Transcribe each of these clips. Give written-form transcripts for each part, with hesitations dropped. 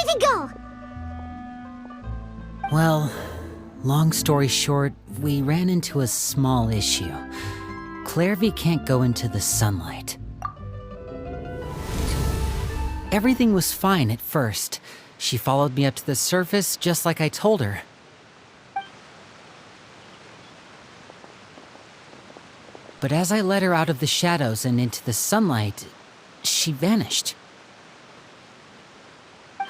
does it go? Well, long story short, we ran into a small issue. Clairvy can't go into the sunlight. Everything was fine at first. She followed me up to the surface just like I told her. But as I led her out of the shadows and into the sunlight, she vanished.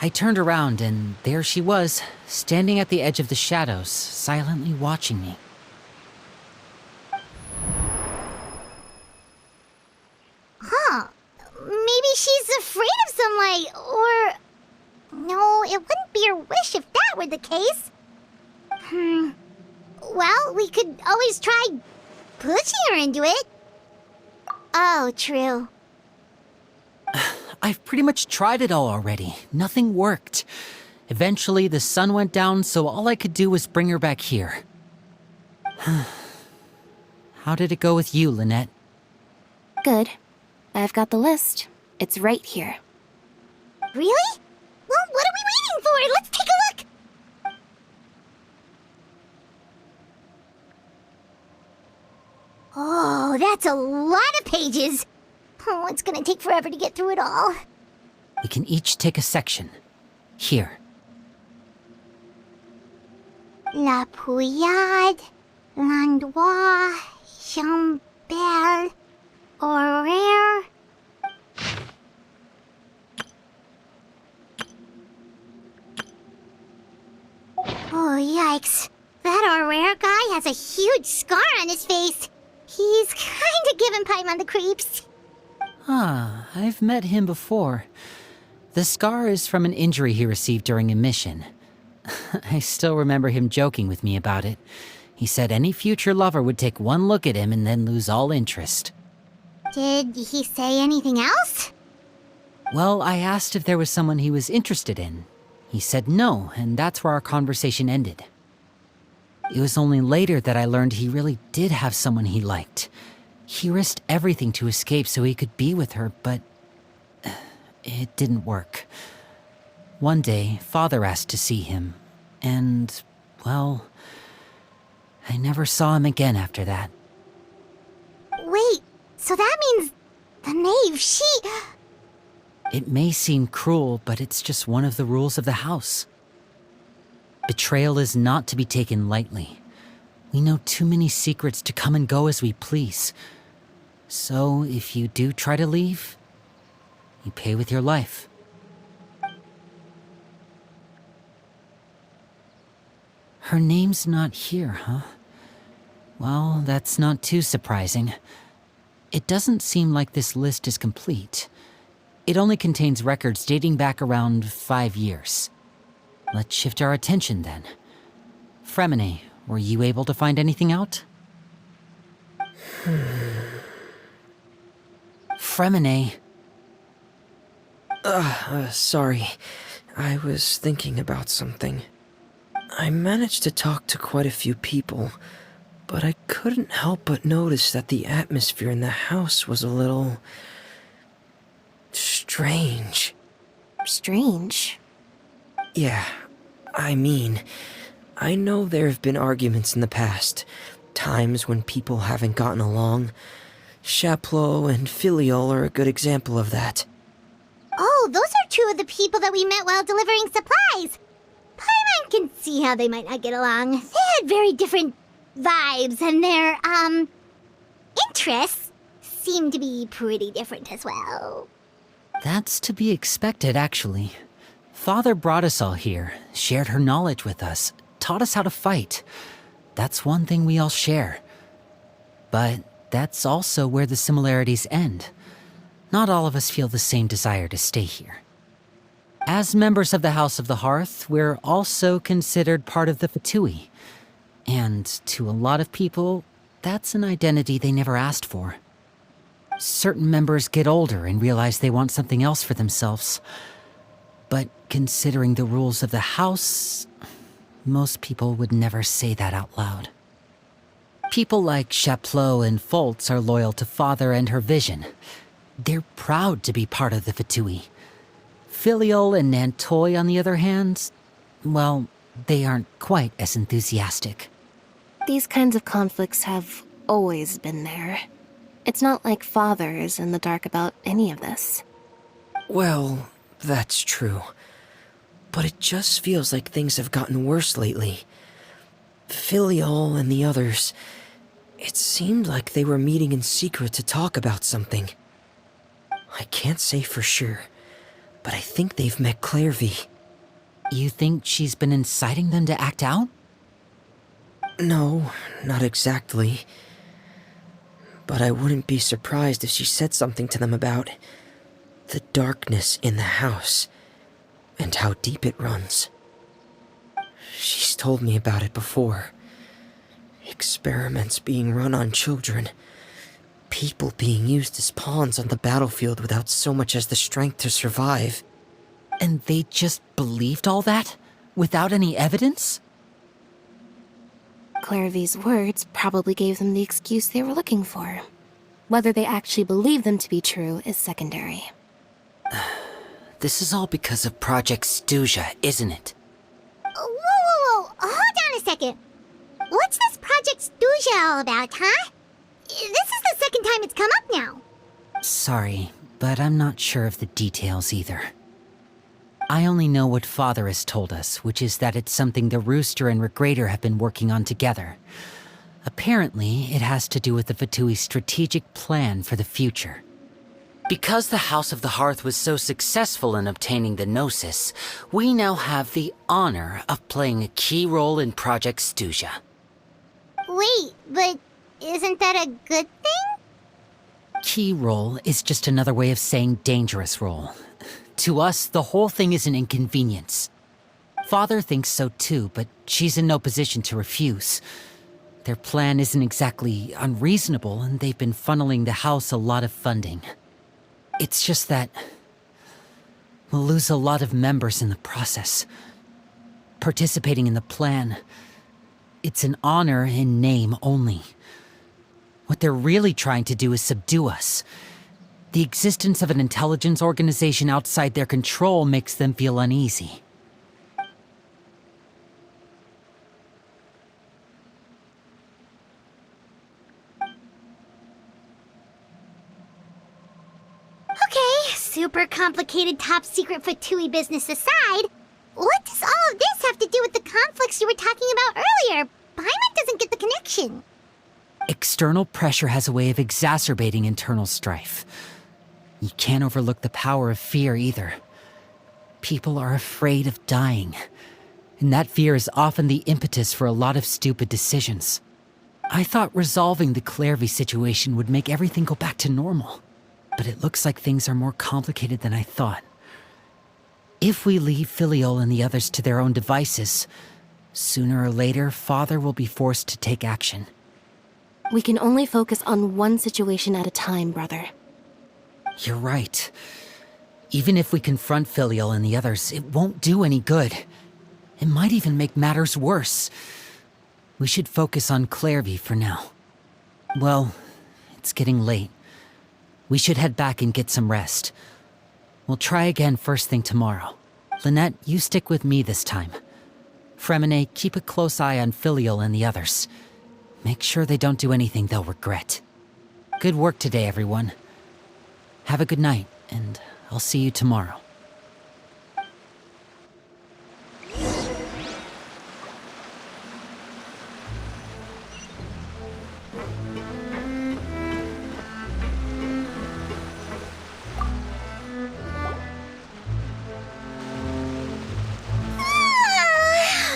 I turned around and there she was, standing at the edge of the shadows, silently watching me. Huh. Maybe she's afraid of sunlight, or... No, it wouldn't be her wish if that were the case. Well, we could always try pushing her into it. Oh, true. I've pretty much tried it all already. Nothing worked. Eventually, the sun went down, so all I could do was bring her back here. How did it go with you, Lynette? Good. I've got the list. It's right here. Really? Well, what are we waiting for? Let's take a look! Oh, that's a lot of pages. Oh, it's gonna take forever to get through it all. We can each take a section. Here. La Pouillade, L'Endroit, Chambel, Horaire. Oh, yikes. That Horaire guy has a huge scar on his face. He's kinda giving Paimon the creeps. I've met him before. The scar is from an injury he received during a mission. I still remember him joking with me about it. He said any future lover would take one look at him and then lose all interest. Did he say anything else? Well, I asked if there was someone he was interested in. He said no, and that's where our conversation ended. It was only later that I learned he really did have someone he liked. He risked everything to escape so he could be with her, but it didn't work. One day, Father asked to see him, and, well, I never saw him again after that. Wait, so that means the Knave, she... It may seem cruel, but it's just one of the rules of the house. Betrayal is not to be taken lightly. We know too many secrets to come and go as we please. So, if you do try to leave, you pay with your life. Her name's not here, huh? Well, that's not too surprising. It doesn't seem like this list is complete. It only contains records dating back around 5 years. Let's shift our attention then. Fremine, were you able to find anything out? Fremine. Sorry. I was thinking about something. I managed to talk to quite a few people, but I couldn't help but notice that the atmosphere in the house was a little... strange. Strange. Yeah, I mean, I know there have been arguments in the past, times when people haven't gotten along. Chaplot and Filiol are a good example of that. Oh, those are two of the people that we met while delivering supplies. Paimon can see how they might not get along. They had very different vibes, and their, interests seem to be pretty different as well. That's to be expected, actually. Father brought us all here, shared her knowledge with us, taught us how to fight. That's one thing we all share. But that's also where the similarities end. Not all of us feel the same desire to stay here. As members of the House of the Hearth, we're also considered part of the Fatui. And to a lot of people, that's an identity they never asked for. Certain members get older and realize they want something else for themselves. But considering the rules of the house, most people would never say that out loud. People like Chaplot and Foltz are loyal to Father and her vision. They're proud to be part of the Fatui. Filial and Nantoy, on the other hand, well, they aren't quite as enthusiastic. These kinds of conflicts have always been there. It's not like Father is in the dark about any of this. Well, that's true. But it just feels like things have gotten worse lately. Filial and the others, it seemed like they were meeting in secret to talk about something. I can't say for sure, but I think they've met Clairvy. You think she's been inciting them to act out? No, not exactly. But I wouldn't be surprised if she said something to them about the darkness in the house and how deep it runs. She's told me about it before. Experiments being run on children. People being used as pawns on the battlefield without so much as the strength to survive. And they just believed all that? Without any evidence? Clairvy's words probably gave them the excuse they were looking for. Whether they actually believe them to be true is secondary. This is all because of Project Stuja, isn't it? Whoa. Hold on a second. What's this Project Stuja all about, huh? This is the second time it's come up now. Sorry, but I'm not sure of the details either. I only know what Father has told us, which is that it's something the Rooster and Regrator have been working on together. Apparently, it has to do with the Fatui's strategic plan for the future. Because the House of the Hearth was so successful in obtaining the Gnosis, we now have the honor of playing a key role in Project Stuja. Wait, but isn't that a good thing? Key role is just another way of saying dangerous role. To us, the whole thing is an inconvenience. Father thinks so too, but she's in no position to refuse. Their plan isn't exactly unreasonable, and they've been funneling the house a lot of funding. It's just that we'll lose a lot of members in the process. Participating in the plan, it's an honor in name only. What they're really trying to do is subdue us. The existence of an intelligence organization outside their control makes them feel uneasy. Okay, super complicated top secret Fatui business aside, what does all of this have to do with the conflicts you were talking about earlier? Paimon doesn't get the connection. External pressure has a way of exacerbating internal strife. You can't overlook the power of fear either. People are afraid of dying, and that fear is often the impetus for a lot of stupid decisions. I thought resolving the Clairvy situation would make everything go back to normal, but it looks like things are more complicated than I thought. If we leave Filial and the others to their own devices, sooner or later, Father will be forced to take action. We can only focus on one situation at a time, brother. You're right. Even if we confront Filial and the others, it won't do any good. It might even make matters worse. We should focus on Clairvy for now. Well, it's getting late. We should head back and get some rest. We'll try again first thing tomorrow. Lynette, you stick with me this time. Fremine, keep a close eye on Filial and the others. Make sure they don't do anything they'll regret. Good work today, everyone. Have a good night, and I'll see you tomorrow.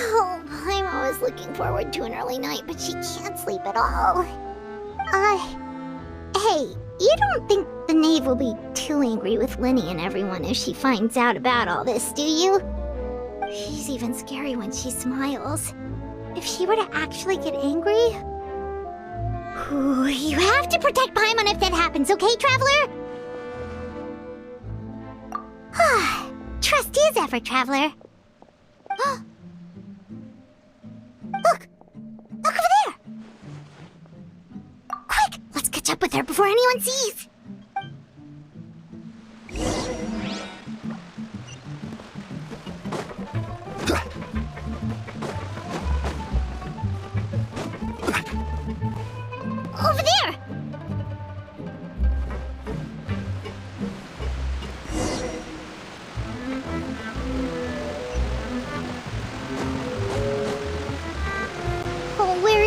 Oh, Paimon was looking forward to an early night, but she can't sleep at all. Hey, you don't think the Knave will be too angry with Lenny and everyone if she finds out about all this, do you? She's even scary when she smiles. If she were to actually get angry... Ooh, you have to protect Paimon if that happens, okay, Traveler? Trust is ever, Traveler. Look! Look over there! Quick! Let's catch up with her before anyone sees!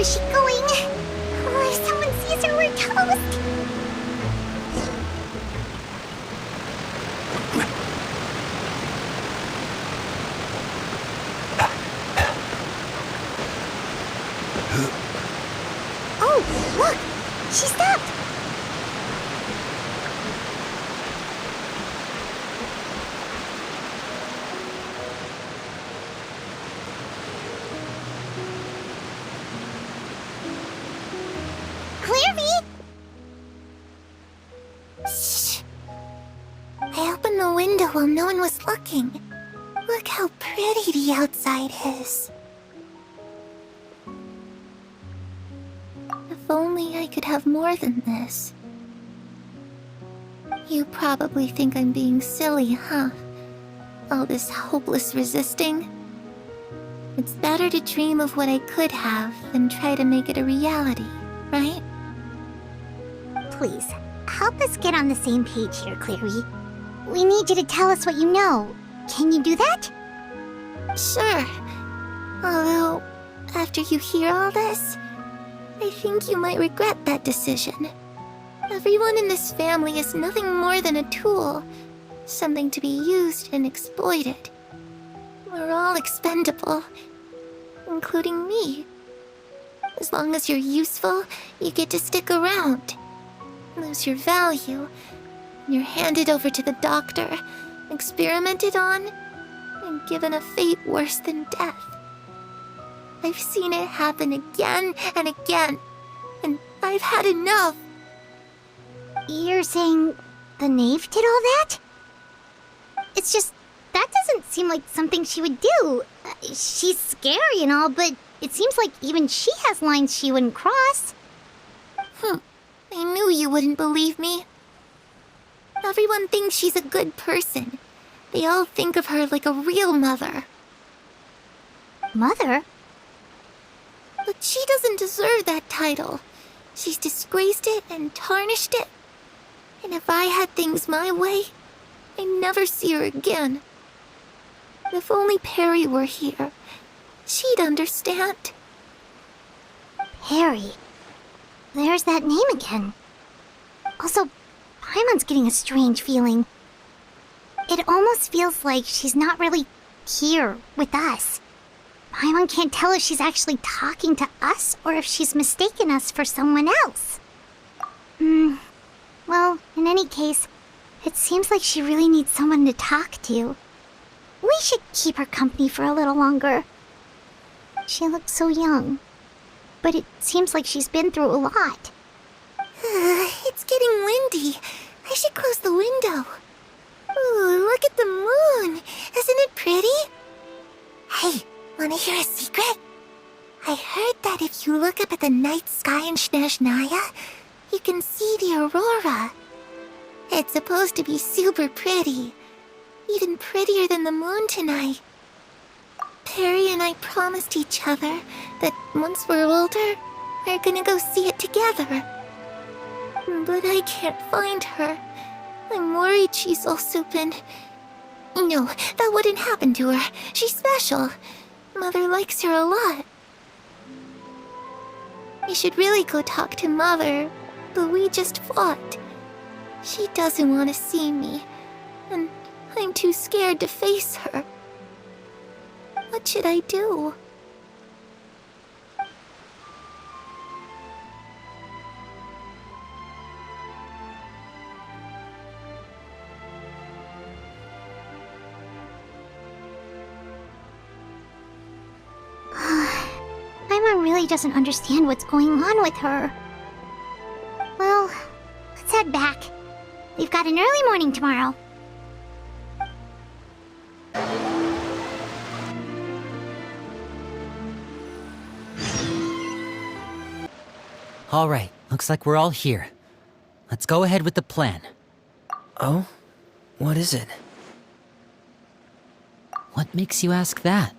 is she going? Oh, if someone sees her, we're toast! Oh, look! She stopped! Shh. I opened the window while no one was looking. Look how pretty the outside is. If only I could have more than this. You probably think I'm being silly, huh? All this hopeless resisting. It's better to dream of what I could have than try to make it a reality, right? Please, help us get on the same page here, Clary. We need you to tell us what you know. Can you do that? Sure. Although, after you hear all this, I think you might regret that decision. Everyone in this family is nothing more than a tool. Something to be used and exploited. We're all expendable, including me. As long as you're useful, you get to stick around. Lose your value, and you're handed over to the doctor, experimented on, and given a fate worse than death. I've seen it happen again and again, and I've had enough. You're saying the Knave did all that? It's just, that doesn't seem like something she would do. She's scary and all, but it seems like even she has lines she wouldn't cross. I knew you wouldn't believe me. Everyone thinks she's a good person. They all think of her like a real mother. Mother? But she doesn't deserve that title. She's disgraced it and tarnished it. And if I had things my way, I'd never see her again. If only Perry were here, she'd understand. Perry? There's that name again. Also, Paimon's getting a strange feeling. It almost feels like she's not really here with us. Paimon can't tell if she's actually talking to us or if she's mistaken us for someone else. Well, in any case, it seems like she really needs someone to talk to. We should keep her company for a little longer. She looks so young. But it seems like she's been through a lot. It's getting windy. I should close the window. Ooh, look at the moon. Isn't it pretty? Hey, wanna hear a secret? I heard that if you look up at the night sky in Snezhnaya, you can see the aurora. It's supposed to be super pretty. Even prettier than the moon tonight. Perry and I promised each other that once we're older, we're gonna go see it together. But I can't find her. I'm worried she's also been... No, that wouldn't happen to her. She's special. Mother likes her a lot. We should really go talk to Mother, but we just fought. She doesn't want to see me, and I'm too scared to face her. What should I do? Paimon really doesn't understand what's going on with her. Well, let's head back. We've got an early morning tomorrow. All right, looks like we're all here. Let's go ahead with the plan. Oh? What is it? What makes you ask that?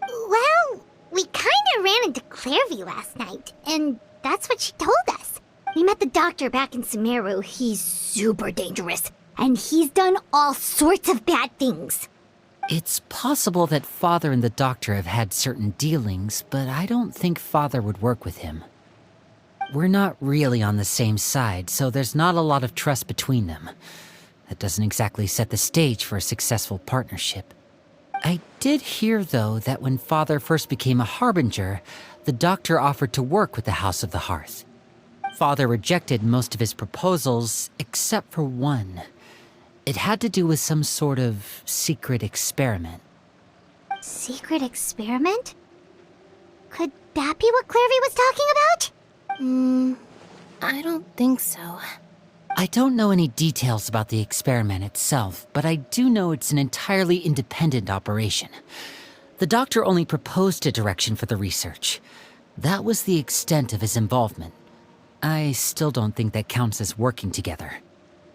Well, we kinda ran into Clairview last night, and that's what she told us. We met the doctor back in Sumeru. He's super dangerous, and he's done all sorts of bad things. It's possible that Father and the Doctor have had certain dealings, but I don't think Father would work with him. We're not really on the same side, so there's not a lot of trust between them. That doesn't exactly set the stage for a successful partnership. I did hear, though, that when Father first became a Harbinger, the Doctor offered to work with the House of the Hearth. Father rejected most of his proposals, except for one. It had to do with some sort of secret experiment. Secret experiment? Could that be what Clairvy was talking about? I don't think so. I don't know any details about the experiment itself, but I do know it's an entirely independent operation. The Doctor only proposed a direction for the research. That was the extent of his involvement. I still don't think that counts as working together.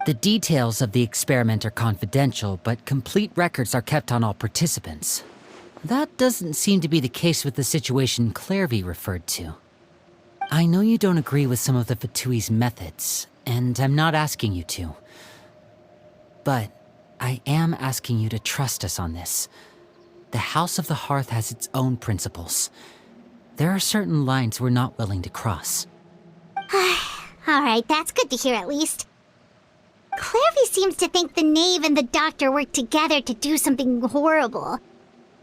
The details of the experiment are confidential, but complete records are kept on all participants. That doesn't seem to be the case with the situation Clairvy referred to. I know you don't agree with some of the Fatui's methods, and I'm not asking you to. But I am asking you to trust us on this. The House of the Hearth has its own principles. There are certain lines we're not willing to cross. Alright, that's good to hear at least. Clairvy seems to think the Knave and the Doctor worked together to do something horrible.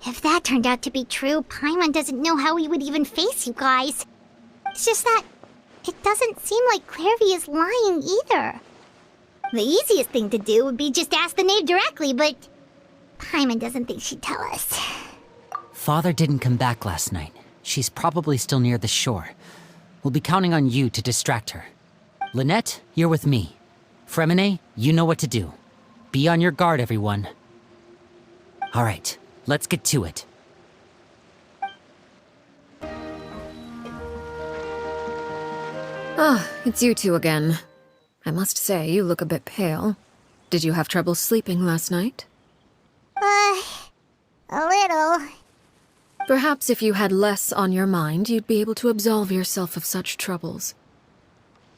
If that turned out to be true, Paimon doesn't know how he would even face you guys. It's just that it doesn't seem like Clairvy is lying either. The easiest thing to do would be just ask the Knave directly, but Paimon doesn't think she'd tell us. Father didn't come back last night. She's probably still near the shore. We'll be counting on you to distract her. Lynette, you're with me. Fremine, you know what to do. Be on your guard, everyone. All right, let's get to it. Ah, it's you two again. I must say, you look a bit pale. Did you have trouble sleeping last night? A little. Perhaps if you had less on your mind, you'd be able to absolve yourself of such troubles.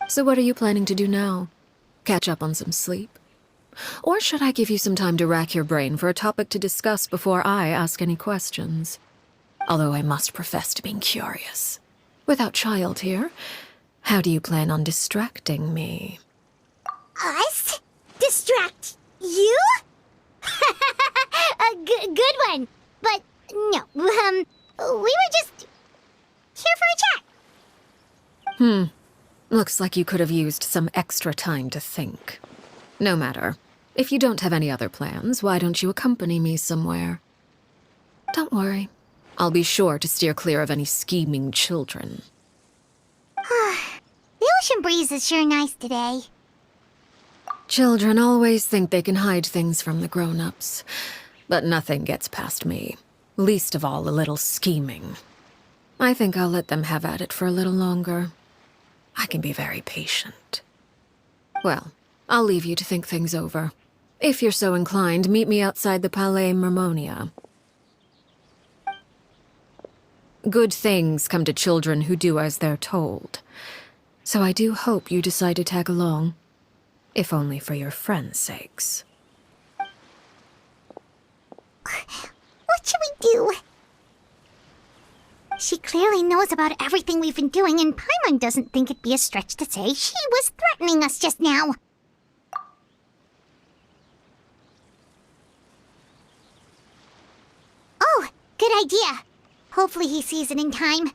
So what are you planning to do now? Catch up on some sleep? Or should I give you some time to rack your brain for a topic to discuss before I ask any questions? Although I must profess to being curious. Without child here, how do you plan on distracting me? Us? Distract you? A good one. But no, we were just here for a chat. Looks like you could have used some extra time to think. No matter. If you don't have any other plans, why don't you accompany me somewhere? Don't worry. I'll be sure to steer clear of any scheming children. The ocean breeze is sure nice today. Children always think they can hide things from the grown-ups. But nothing gets past me. Least of all a little scheming. I think I'll let them have at it for a little longer. I can be very patient. Well, I'll leave you to think things over. If you're so inclined, meet me outside the Palais Mermonia. Good things come to children who do as they're told. So I do hope you decide to tag along. If only for your friends' sakes. What should we do? She clearly knows about everything we've been doing, and Paimon doesn't think it'd be a stretch to say she was threatening us just now. Oh, good idea. Hopefully he sees it in time.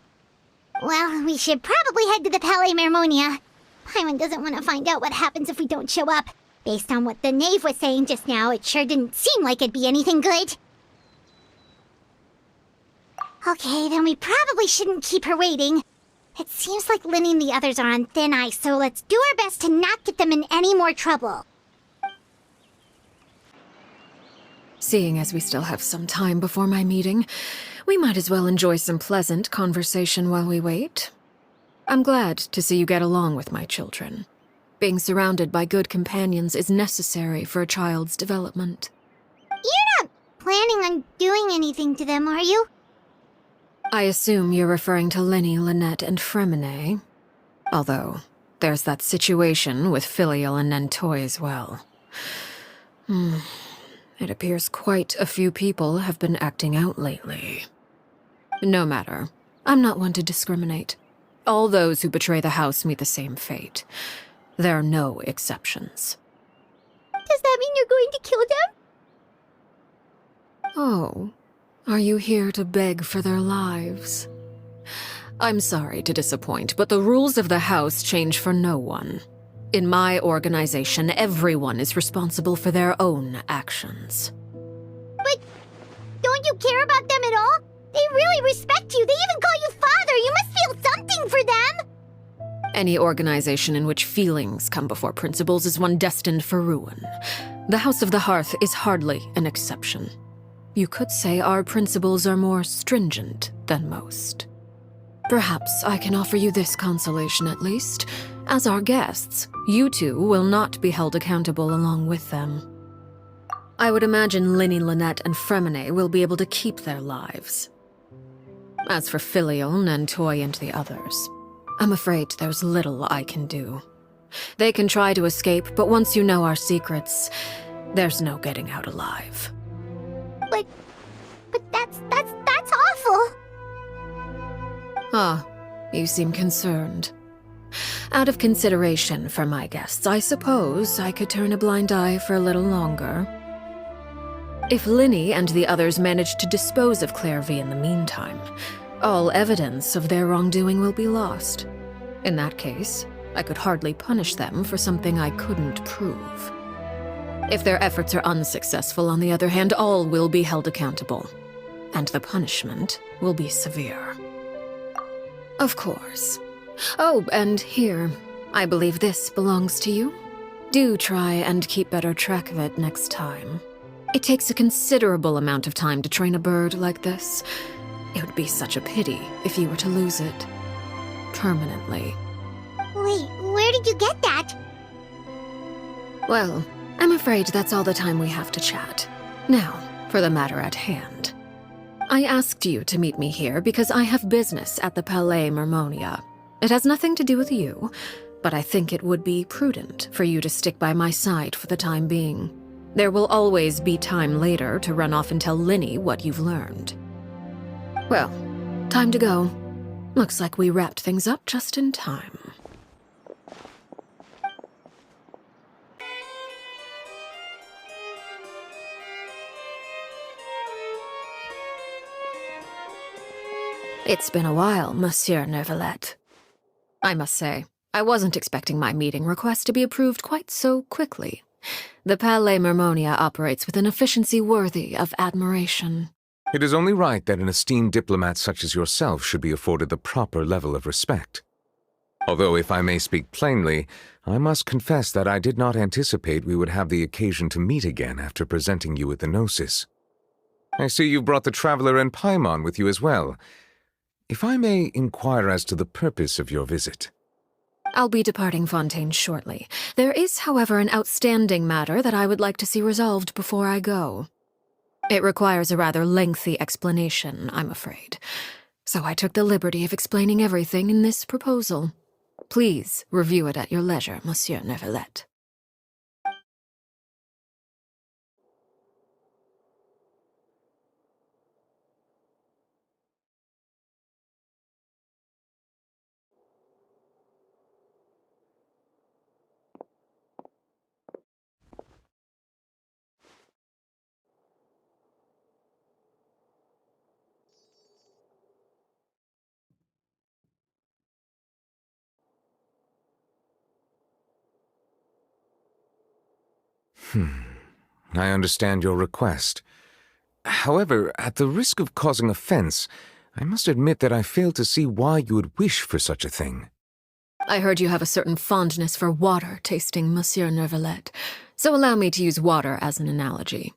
Well, we should probably head to the Palais Mermonia. Paimon doesn't want to find out what happens if we don't show up. Based on what the Knave was saying just now, it sure didn't seem like it'd be anything good. Okay, then we probably shouldn't keep her waiting. It seems like Linny and the others are on thin ice, so let's do our best to not get them in any more trouble. Seeing as we still have some time before my meeting, we might as well enjoy some pleasant conversation while we wait. I'm glad to see you get along with my children. Being surrounded by good companions is necessary for a child's development. You're not planning on doing anything to them, are you? I assume you're referring to Linny, Lynette, and Fremine. Although, there's that situation with Filial and Nentoy as well. It It appears quite a few people have been acting out lately. No matter. I'm not one to discriminate. All those who betray the house meet the same fate. There are no exceptions. Does that mean you're going to kill them? Oh, are you here to beg for their lives? I'm sorry to disappoint, but the rules of the house change for no one. In my organization, everyone is responsible for their own actions. But don't you care about them at all? They really respect you. They even call you father. You must feel something for them. Any organization in which feelings come before principles is one destined for ruin. The House of the Hearth is hardly an exception. You could say our principles are more stringent than most. Perhaps I can offer you this consolation at least. As our guests, you two will not be held accountable along with them. I would imagine Linny, Lynette, and Fremine will be able to keep their lives. As for Filial, Nantoy, and the others, I'm afraid there's little I can do. They can try to escape, but once you know our secrets, there's no getting out alive. But that's awful. Ah, you seem concerned. Out of consideration for my guests, I suppose I could turn a blind eye for a little longer. If Linny and the others manage to dispose of Clairvy in the meantime, all evidence of their wrongdoing will be lost. In that case, I could hardly punish them for something I couldn't prove. If their efforts are unsuccessful, on the other hand, all will be held accountable, and the punishment will be severe. Of course. Oh, and here, I believe this belongs to you. Do try and keep better track of it next time. It takes a considerable amount of time to train a bird like this. It would be such a pity if you were to lose it. Permanently. Wait, where did you get that? Well, I'm afraid that's all the time we have to chat. Now, for the matter at hand. I asked you to meet me here because I have business at the Palais Mermonia. It has nothing to do with you, but I think it would be prudent for you to stick by my side for the time being. There will always be time later to run off and tell Linny what you've learned. Well, time to go. Looks like we wrapped things up just in time. It's been a while, Monsieur Neuvillette. I must say, I wasn't expecting my meeting request to be approved quite so quickly. The Palais Mermonia operates with an efficiency worthy of admiration. It is only right that an esteemed diplomat such as yourself should be afforded the proper level of respect. Although, if I may speak plainly, I must confess that I did not anticipate we would have the occasion to meet again after presenting you with the Gnosis. I see you brought the Traveler and Paimon with you as well. If I may inquire as to the purpose of your visit. I'll be departing Fontaine shortly. There is, however, an outstanding matter that I would like to see resolved before I go. It requires a rather lengthy explanation, I'm afraid. So I took the liberty of explaining everything in this proposal. Please review it at your leisure, Monsieur Neuvillette. I understand your request. However, at the risk of causing offense, I must admit that I fail to see why you would wish for such a thing. I heard you have a certain fondness for water tasting, Monsieur Neuvillette, so allow me to use water as an analogy.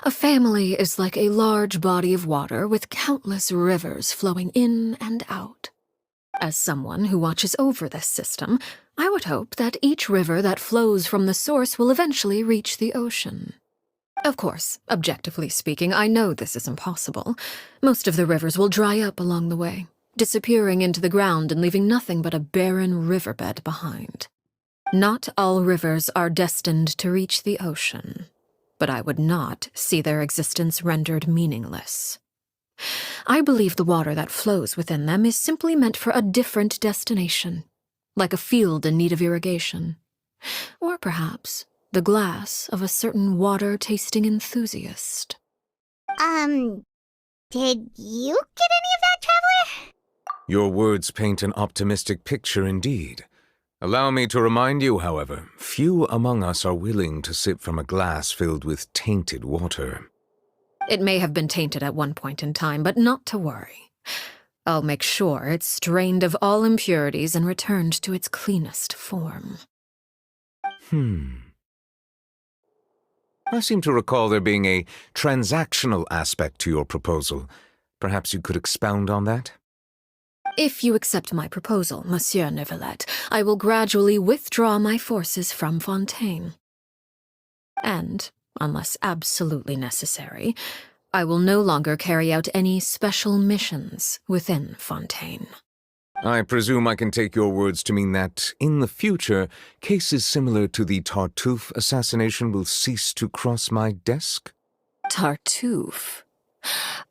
A family is like a large body of water with countless rivers flowing in and out. As someone who watches over this system, I would hope that each river that flows from the source will eventually reach the ocean. Of course, objectively speaking, I know this is impossible. Most of the rivers will dry up along the way, disappearing into the ground and leaving nothing but a barren riverbed behind. Not all rivers are destined to reach the ocean. but I would not see their existence rendered meaningless. I believe the water that flows within them is simply meant for a different destination, like a field in need of irrigation. Or perhaps the glass of a certain water-tasting enthusiast. Did you get any of that, Traveler? Your words paint an optimistic picture indeed. Allow me to remind you, however, few among us are willing to sip from a glass filled with tainted water. It may have been tainted at one point in time, but not to worry. I'll make sure it's drained of all impurities and returned to its cleanest form. I seem to recall there being a transactional aspect to your proposal. Perhaps you could expound on that? If you accept my proposal, Monsieur Neuvillette, I will gradually withdraw my forces from Fontaine. And, unless absolutely necessary, I will no longer carry out any special missions within Fontaine. I presume I can take your words to mean that, in the future, cases similar to the Tartuffe assassination will cease to cross my desk? Tartuffe?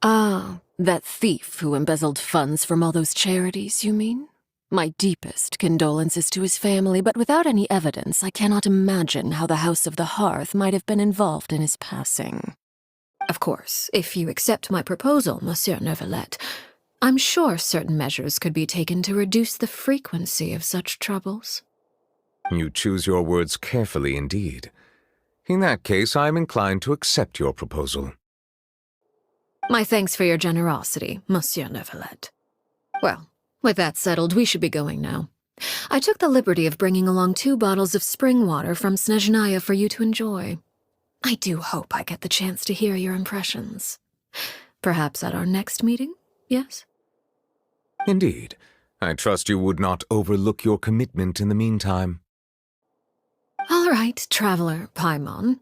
Ah, that thief who embezzled funds from all those charities, you mean? My deepest condolences to his family, but without any evidence, I cannot imagine how the House of the Hearth might have been involved in his passing. Of course, if you accept my proposal, Monsieur Neuvillette, I'm sure certain measures could be taken to reduce the frequency of such troubles. You choose your words carefully indeed. In that case, I am inclined to accept your proposal. My thanks for your generosity, Monsieur Neuvillette. Well, with that settled, we should be going now. I took the liberty of bringing along 2 bottles of spring water from Snezhnaya for you to enjoy. I do hope I get the chance to hear your impressions. Perhaps at our next meeting, yes? Indeed. I trust you would not overlook your commitment in the meantime. All right, Traveler Paimon.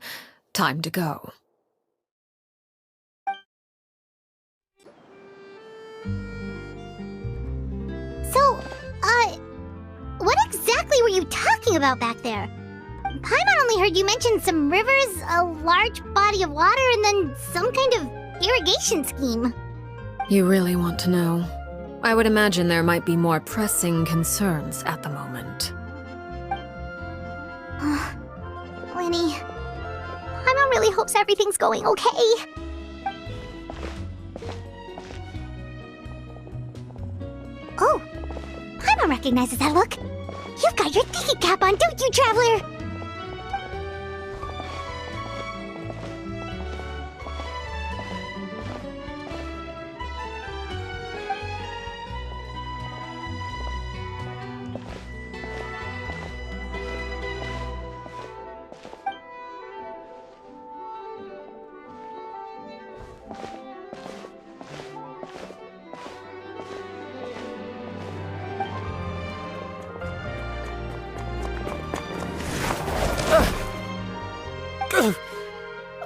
Time to go. So, what exactly were you talking about back there? Paimon only heard you mention some rivers, a large body of water, and then some kind of irrigation scheme. You really want to know? I would imagine there might be more pressing concerns at the moment. Lenny, Paimon really hopes everything's going okay. Oh, Paimon recognizes that look. You've got your thinking cap on, don't you, Traveler?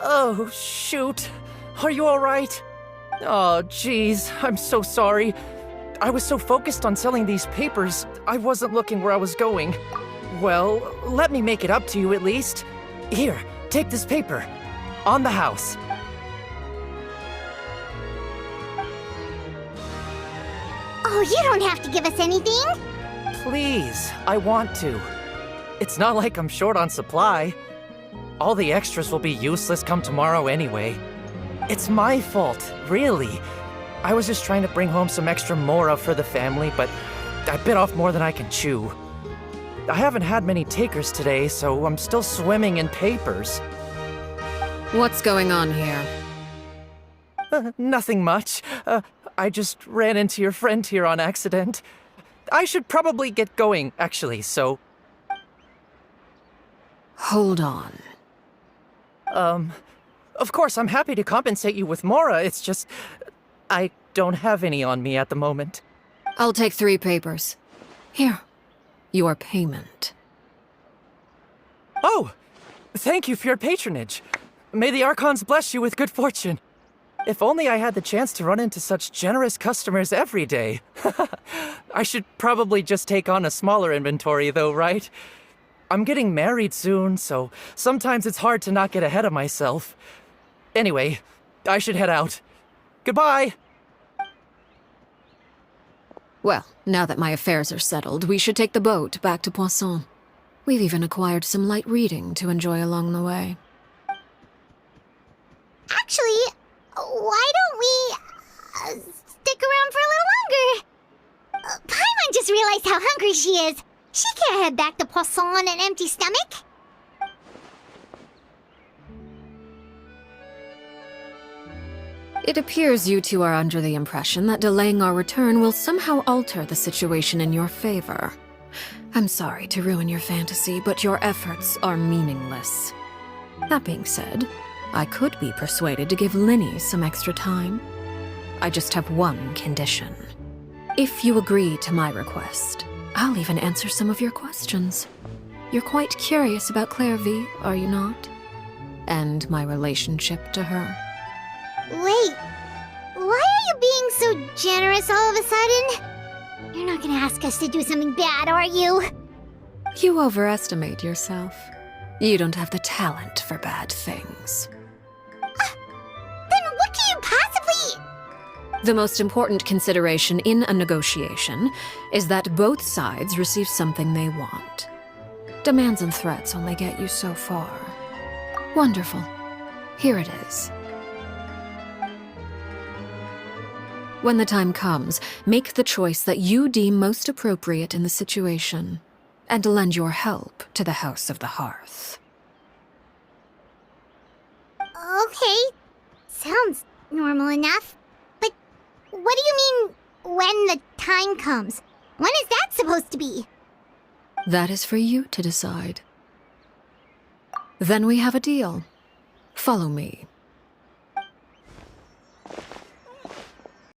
Oh, shoot. Are you alright? Oh, jeez, I'm so sorry. I was so focused on selling these papers, I wasn't looking where I was going. Well, let me make it up to you at least. Here, take this paper. On the house. Oh, you don't have to give us anything. Please, I want to. It's not like I'm short on supply. All the extras will be useless come tomorrow anyway. It's my fault, really. I was just trying to bring home some extra mora for the family, but I bit off more than I can chew. I haven't had many takers today, so I'm still swimming in papers. What's going on here? Nothing much. I just ran into your friend here on accident. I should probably get going, actually, so... Hold on. Of course, I'm happy to compensate you with mora, it's just... I don't have any on me at the moment. I'll take 3 papers. Here. Your payment. Oh! Thank you for your patronage. May the Archons bless you with good fortune. If only I had the chance to run into such generous customers every day. I should probably just take on a smaller inventory though, right? I'm getting married soon, so sometimes it's hard to not get ahead of myself. Anyway, I should head out. Goodbye! Well, now that my affairs are settled, we should take the boat back to Poisson. We've even acquired some light reading to enjoy along the way. Actually, why don't we stick around for a little longer? Paimon just realized how hungry she is. She can't head back to Poisson on an empty stomach. It appears you two are under the impression that delaying our return will somehow alter the situation in your favor. I'm sorry to ruin your fantasy, but your efforts are meaningless. That being said, I could be persuaded to give Linny some extra time. I just have one condition. If you agree to my request, I'll even answer some of your questions. You're quite curious about Clairvy, are you not? And my relationship to her. Wait, why are you being so generous all of a sudden? You're not gonna ask us to do something bad, are you? You overestimate yourself. You don't have the talent for bad things. Then what can you possibly... The most important consideration in a negotiation is that both sides receive something they want. Demands and threats only get you so far. Wonderful. Here it is. When the time comes, make the choice that you deem most appropriate in the situation, and lend your help to the House of the Hearth. Okay, sounds normal enough. But what do you mean, when the time comes? When is that supposed to be? That is for you to decide. Then we have a deal. Follow me.